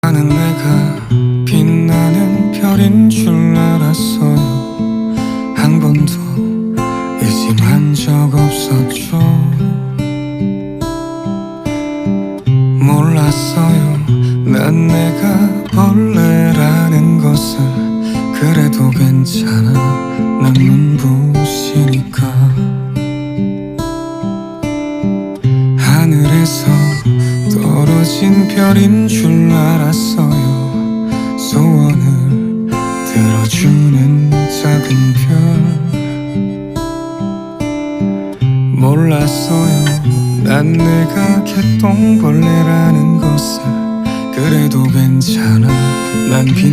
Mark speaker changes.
Speaker 1: 나는 내가 빛나는 별인 줄 알았어요. 한 번도 의심한 적 없었죠. 몰랐어요. 난 내가 벌레라는 것을. 그래도 괜찮아, 난 눈부시니까. 하늘에서 떨어진 별인 줄 알았어요. 소원을 들어주는 작은 별. 몰랐어요. 난 내가 개똥벌레라는 것을. 그래도 괜찮아, 난 빛